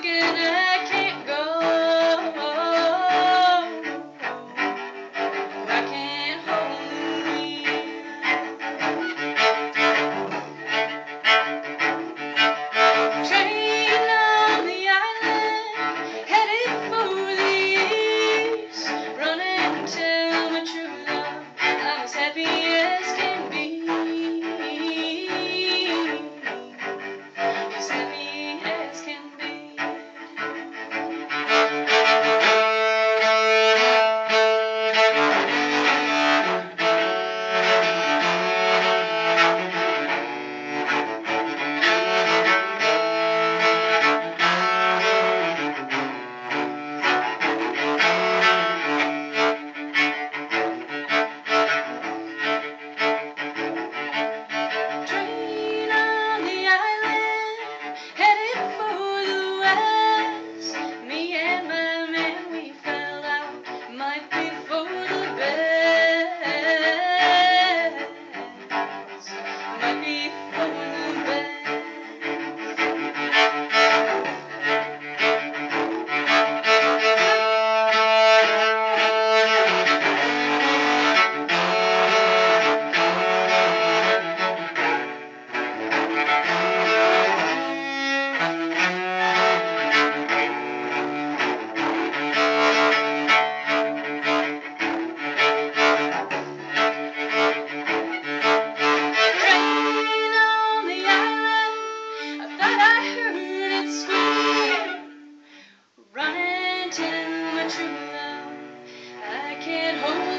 and I can't go. I can't hold you. Train on the island, headed for the east, running till my true love. I'm as happy as can be, as happy as can be. Train on the island, headed for the west. Me and my man, we fell out, might be for the best. Might be for the best. Train on the island, I thought I heard it scream, running to my true love. I can't hold